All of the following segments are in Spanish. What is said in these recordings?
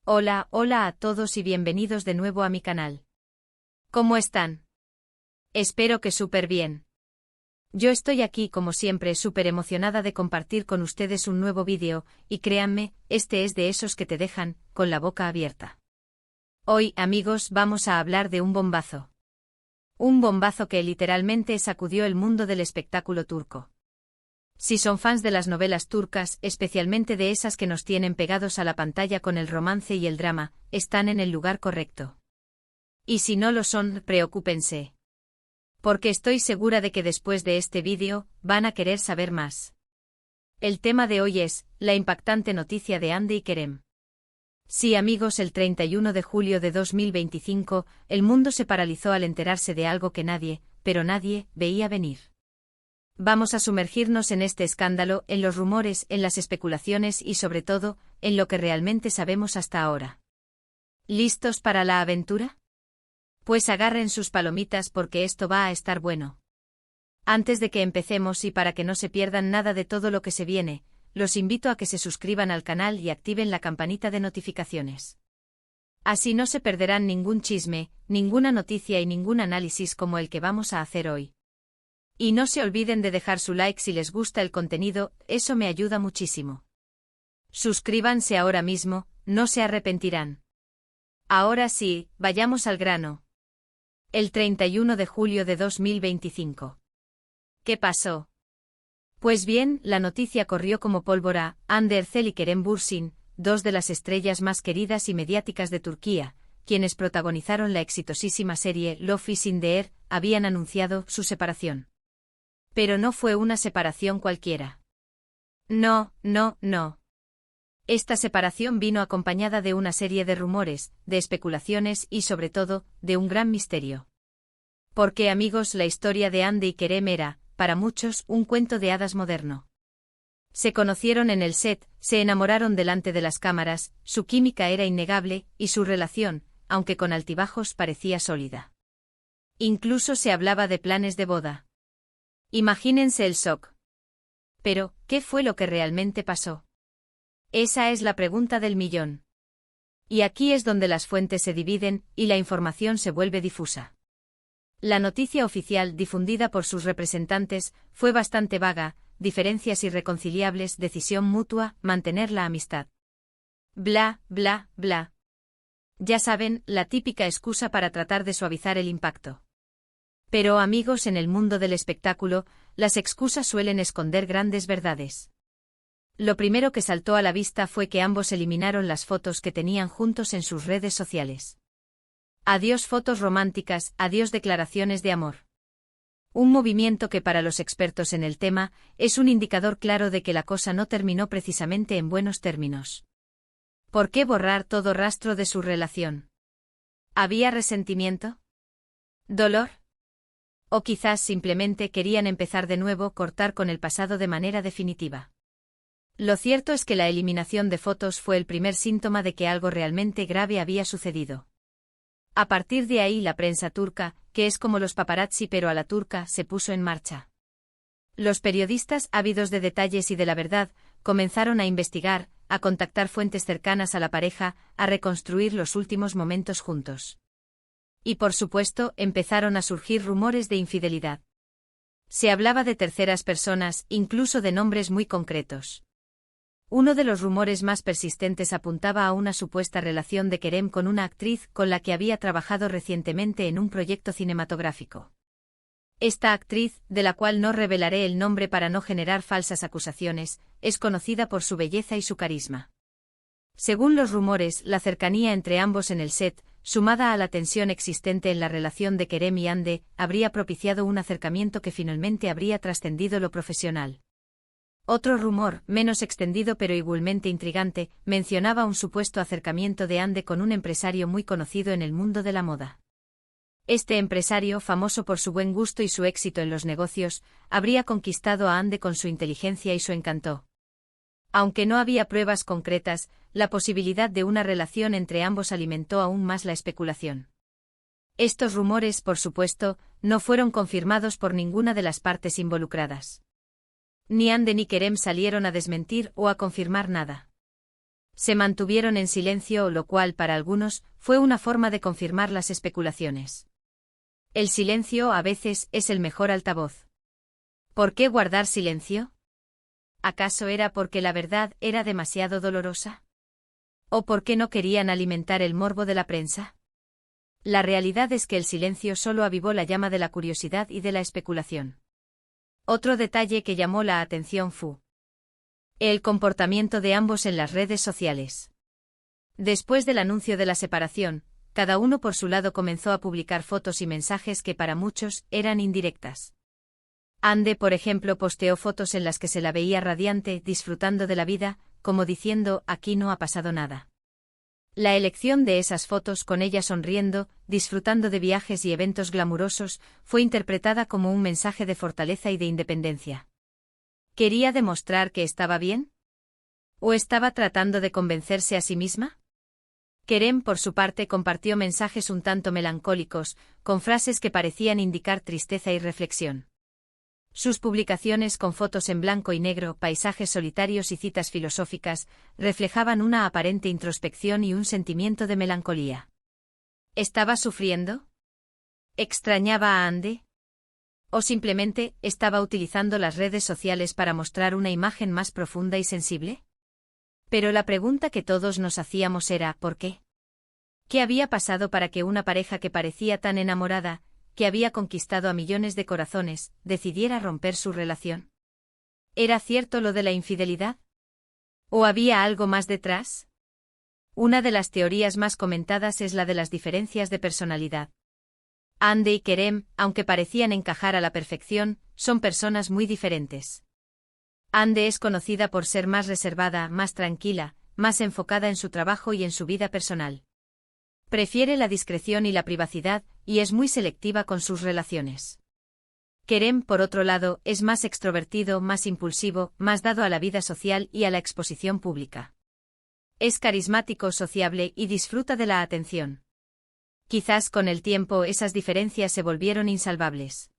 Hola, hola a todos y bienvenidos de nuevo a mi canal. ¿Cómo están? Espero que súper bien. Yo estoy aquí como siempre súper emocionada de compartir con ustedes un nuevo vídeo, y créanme, este es de esos que te dejan con la boca abierta. Hoy, amigos, vamos a hablar de un bombazo. Un bombazo que literalmente sacudió el mundo del espectáculo turco. Si son fans de las novelas turcas, especialmente de esas que nos tienen pegados a la pantalla con el romance y el drama, están en el lugar correcto. Y si no lo son, preocúpense. Porque estoy segura de que después de este vídeo, van a querer saber más. El tema de hoy es, la impactante noticia de Hande y Kerem. Sí, amigos, el 31 de julio de 2025, el mundo se paralizó al enterarse de algo que nadie, pero nadie, veía venir. Vamos a sumergirnos en este escándalo, en los rumores, en las especulaciones y sobre todo, en lo que realmente sabemos hasta ahora. ¿Listos para la aventura? Pues agarren sus palomitas porque esto va a estar bueno. Antes de que empecemos y para que no se pierdan nada de todo lo que se viene, los invito a que se suscriban al canal y activen la campanita de notificaciones. Así no se perderán ningún chisme, ninguna noticia y ningún análisis como el que vamos a hacer hoy. Y no se olviden de dejar su like si les gusta el contenido, eso me ayuda muchísimo. Suscríbanse ahora mismo, no se arrepentirán. Ahora sí, vayamos al grano. El 31 de julio de 2025. ¿Qué pasó? Pues bien, la noticia corrió como pólvora. Hande Erçel y Kerem Bürsin, dos de las estrellas más queridas y mediáticas de Turquía, quienes protagonizaron la exitosísima serie Love is in the Air, habían anunciado su separación. Pero no fue una separación cualquiera. No. Esta separación vino acompañada de una serie de rumores, de especulaciones y sobre todo, de un gran misterio. Porque, amigos, la historia de Hande y Kerem era, para muchos, un cuento de hadas moderno. Se conocieron en el set, se enamoraron delante de las cámaras, su química era innegable, y su relación, aunque con altibajos, parecía sólida. Incluso se hablaba de planes de boda. Imagínense el shock. Pero, ¿qué fue lo que realmente pasó? Esa es la pregunta del millón. Y aquí es donde las fuentes se dividen, y la información se vuelve difusa. La noticia oficial difundida por sus representantes fue bastante vaga: diferencias irreconciliables, decisión mutua, mantener la amistad. Bla, bla, bla. Ya saben, la típica excusa para tratar de suavizar el impacto. Pero, amigos, en el mundo del espectáculo, las excusas suelen esconder grandes verdades. Lo primero que saltó a la vista fue que ambos eliminaron las fotos que tenían juntos en sus redes sociales. Adiós fotos románticas, adiós declaraciones de amor. Un movimiento que para los expertos en el tema es un indicador claro de que la cosa no terminó precisamente en buenos términos. ¿Por qué borrar todo rastro de su relación? ¿Había resentimiento? ¿Dolor? O quizás simplemente querían empezar de nuevo, cortar con el pasado de manera definitiva. Lo cierto es que la eliminación de fotos fue el primer síntoma de que algo realmente grave había sucedido. A partir de ahí la prensa turca, que es como los paparazzi pero a la turca, se puso en marcha. Los periodistas, ávidos de detalles y de la verdad, comenzaron a investigar, a contactar fuentes cercanas a la pareja, a reconstruir los últimos momentos juntos. Y por supuesto, empezaron a surgir rumores de infidelidad. Se hablaba de terceras personas, incluso de nombres muy concretos. Uno de los rumores más persistentes apuntaba a una supuesta relación de Kerem con una actriz con la que había trabajado recientemente en un proyecto cinematográfico. Esta actriz, de la cual no revelaré el nombre para no generar falsas acusaciones, es conocida por su belleza y su carisma. Según los rumores, la cercanía entre ambos en el set, sumada a la tensión existente en la relación de Kerem y Hande, habría propiciado un acercamiento que finalmente habría trascendido lo profesional. Otro rumor, menos extendido pero igualmente intrigante, mencionaba un supuesto acercamiento de Hande con un empresario muy conocido en el mundo de la moda. Este empresario, famoso por su buen gusto y su éxito en los negocios, habría conquistado a Hande con su inteligencia y su encanto. Aunque no había pruebas concretas, la posibilidad de una relación entre ambos alimentó aún más la especulación. Estos rumores, por supuesto, no fueron confirmados por ninguna de las partes involucradas. Ni Hande ni Kerem salieron a desmentir o a confirmar nada. Se mantuvieron en silencio, lo cual para algunos fue una forma de confirmar las especulaciones. El silencio a veces es el mejor altavoz. ¿Por qué guardar silencio? ¿Acaso era porque la verdad era demasiado dolorosa? ¿O porque no querían alimentar el morbo de la prensa? La realidad es que el silencio solo avivó la llama de la curiosidad y de la especulación. Otro detalle que llamó la atención fue el comportamiento de ambos en las redes sociales. Después del anuncio de la separación, cada uno por su lado comenzó a publicar fotos y mensajes que para muchos eran indirectas. Ande, por ejemplo, posteó fotos en las que se la veía radiante, disfrutando de la vida, como diciendo, aquí no ha pasado nada. La elección de esas fotos con ella sonriendo, disfrutando de viajes y eventos glamurosos, fue interpretada como un mensaje de fortaleza y de independencia. ¿Quería demostrar que estaba bien? ¿O estaba tratando de convencerse a sí misma? Kerem, por su parte, compartió mensajes un tanto melancólicos, con frases que parecían indicar tristeza y reflexión. Sus publicaciones con fotos en blanco y negro, paisajes solitarios y citas filosóficas, reflejaban una aparente introspección y un sentimiento de melancolía. ¿Estaba sufriendo? ¿Extrañaba a Ande? ¿O simplemente estaba utilizando las redes sociales para mostrar una imagen más profunda y sensible? Pero la pregunta que todos nos hacíamos era ¿por qué? ¿Qué había pasado para que una pareja que parecía tan enamorada, que había conquistado a millones de corazones, decidiera romper su relación? ¿Era cierto lo de la infidelidad? ¿O había algo más detrás? Una de las teorías más comentadas es la de las diferencias de personalidad. Ande y Kerem, aunque parecían encajar a la perfección, son personas muy diferentes. Ande es conocida por ser más reservada, más tranquila, más enfocada en su trabajo y en su vida personal. Prefiere la discreción y la privacidad, y es muy selectiva con sus relaciones. Kerem, por otro lado, es más extrovertido, más impulsivo, más dado a la vida social y a la exposición pública. Es carismático, sociable y disfruta de la atención. Quizás con el tiempo esas diferencias se volvieron insalvables.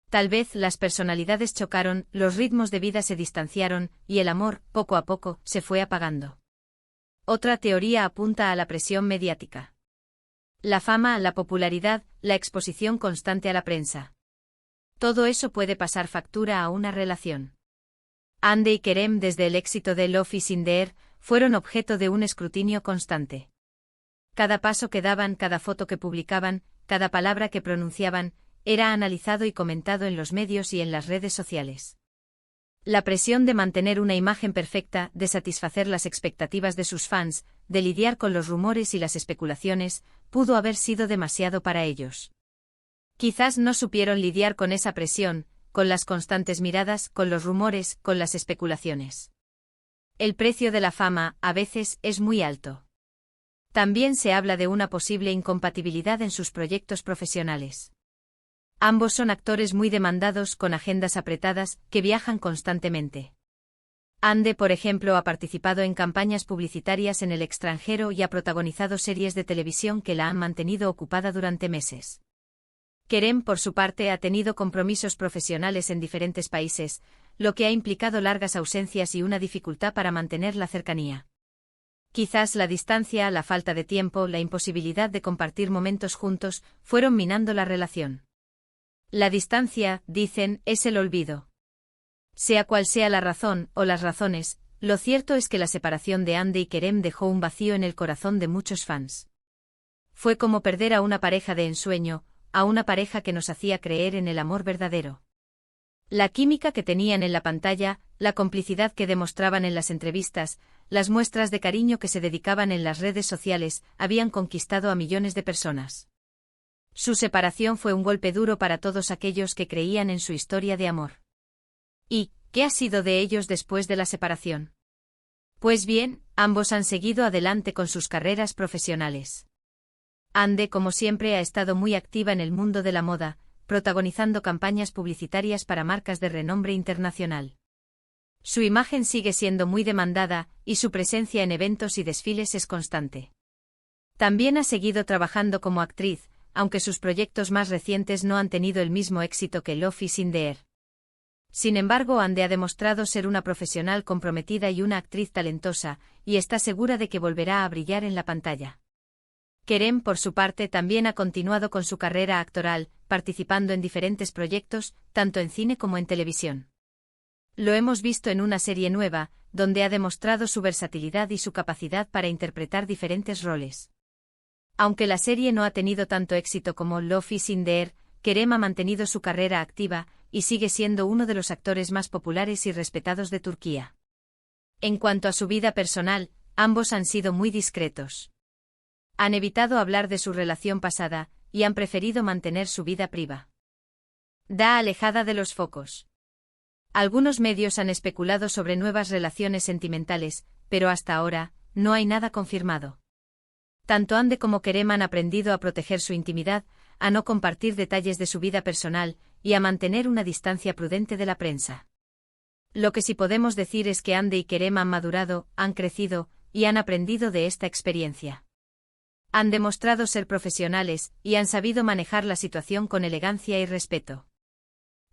Tal vez las personalidades chocaron, los ritmos de vida se distanciaron, y el amor, poco a poco, se fue apagando. Otra teoría apunta a la presión mediática. La fama, la popularidad, la exposición constante a la prensa. Todo eso puede pasar factura a una relación. Ande y Kerem, desde el éxito de Love is in the Air, fueron objeto de un escrutinio constante. Cada paso que daban, cada foto que publicaban, cada palabra que pronunciaban, era analizado y comentado en los medios y en las redes sociales. La presión de mantener una imagen perfecta, de satisfacer las expectativas de sus fans, de lidiar con los rumores y las especulaciones, pudo haber sido demasiado para ellos. Quizás no supieron lidiar con esa presión, con las constantes miradas, con los rumores, con las especulaciones. El precio de la fama, a veces, es muy alto. También se habla de una posible incompatibilidad en sus proyectos profesionales. Ambos son actores muy demandados con agendas apretadas que viajan constantemente. Ande, por ejemplo, ha participado en campañas publicitarias en el extranjero y ha protagonizado series de televisión que la han mantenido ocupada durante meses. Kerem, por su parte, ha tenido compromisos profesionales en diferentes países, lo que ha implicado largas ausencias y una dificultad para mantener la cercanía. Quizás la distancia, la falta de tiempo, la imposibilidad de compartir momentos juntos, fueron minando la relación. La distancia, dicen, es el olvido. Sea cual sea la razón, o las razones, lo cierto es que la separación de Ande y Kerem dejó un vacío en el corazón de muchos fans. Fue como perder a una pareja de ensueño, a una pareja que nos hacía creer en el amor verdadero. La química que tenían en la pantalla, la complicidad que demostraban en las entrevistas, las muestras de cariño que se dedicaban en las redes sociales, habían conquistado a millones de personas. Su separación fue un golpe duro para todos aquellos que creían en su historia de amor. ¿Y qué ha sido de ellos después de la separación? Pues bien, ambos han seguido adelante con sus carreras profesionales. Ande, como siempre, ha estado muy activa en el mundo de la moda, protagonizando campañas publicitarias para marcas de renombre internacional. Su imagen sigue siendo muy demandada, y su presencia en eventos y desfiles es constante. También ha seguido trabajando como actriz, aunque sus proyectos más recientes no han tenido el mismo éxito que Love is in the Air. Sin embargo, Hande ha demostrado ser una profesional comprometida y una actriz talentosa, y está segura de que volverá a brillar en la pantalla. Kerem, por su parte, también ha continuado con su carrera actoral, participando en diferentes proyectos, tanto en cine como en televisión. Lo hemos visto en una serie nueva, donde ha demostrado su versatilidad y su capacidad para interpretar diferentes roles. Aunque la serie no ha tenido tanto éxito como Love is in the Air, Kerem ha mantenido su carrera activa, y sigue siendo uno de los actores más populares y respetados de Turquía. En cuanto a su vida personal, ambos han sido muy discretos. Han evitado hablar de su relación pasada, y han preferido mantener su vida privada. Alejada de los focos. Algunos medios han especulado sobre nuevas relaciones sentimentales, pero hasta ahora, no hay nada confirmado. Tanto Hande como Kerem han aprendido a proteger su intimidad, a no compartir detalles de su vida personal, y a mantener una distancia prudente de la prensa. Lo que sí podemos decir es que Hande y Kerem han madurado, han crecido, y han aprendido de esta experiencia. Han demostrado ser profesionales, y han sabido manejar la situación con elegancia y respeto.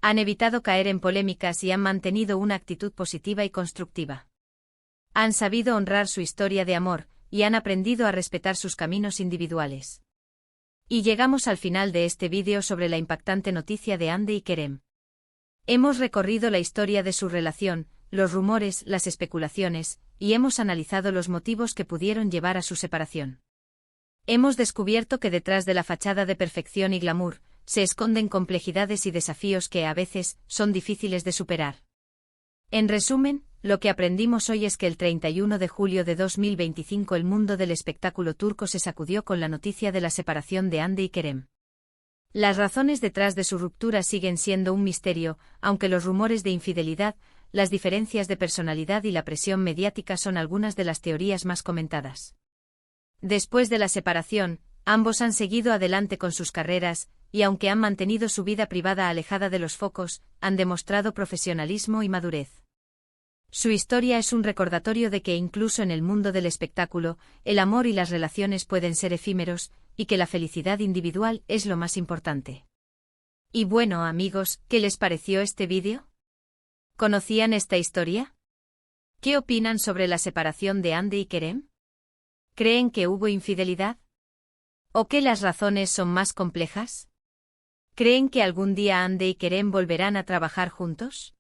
Han evitado caer en polémicas y han mantenido una actitud positiva y constructiva. Han sabido honrar su historia de amor, y han aprendido a respetar sus caminos individuales. Y llegamos al final de este vídeo sobre la impactante noticia de Hande y Kerem. Hemos recorrido la historia de su relación, los rumores, las especulaciones, y hemos analizado los motivos que pudieron llevar a su separación. Hemos descubierto que detrás de la fachada de perfección y glamour, se esconden complejidades y desafíos que a veces son difíciles de superar. En resumen, lo que aprendimos hoy es que el 31 de julio de 2025 el mundo del espectáculo turco se sacudió con la noticia de la separación de Hande y Kerem. Las razones detrás de su ruptura siguen siendo un misterio, aunque los rumores de infidelidad, las diferencias de personalidad y la presión mediática son algunas de las teorías más comentadas. Después de la separación, ambos han seguido adelante con sus carreras, y aunque han mantenido su vida privada alejada de los focos, han demostrado profesionalismo y madurez. Su historia es un recordatorio de que incluso en el mundo del espectáculo, el amor y las relaciones pueden ser efímeros, y que la felicidad individual es lo más importante. Y bueno, amigos, ¿qué les pareció este vídeo? ¿Conocían esta historia? ¿Qué opinan sobre la separación de Hande y Kerem? ¿Creen que hubo infidelidad? ¿O que las razones son más complejas? ¿Creen que algún día Hande y Kerem volverán a trabajar juntos?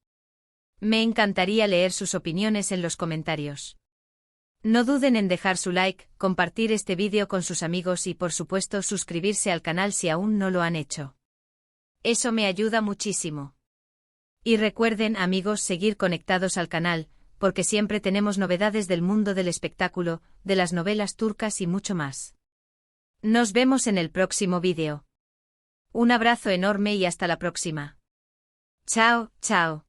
Me encantaría leer sus opiniones en los comentarios. No duden en dejar su like, compartir este vídeo con sus amigos y por supuesto suscribirse al canal si aún no lo han hecho. Eso me ayuda muchísimo. Y recuerden, amigos, seguir conectados al canal, porque siempre tenemos novedades del mundo del espectáculo, de las novelas turcas y mucho más. Nos vemos en el próximo vídeo. Un abrazo enorme y hasta la próxima. Chao, chao.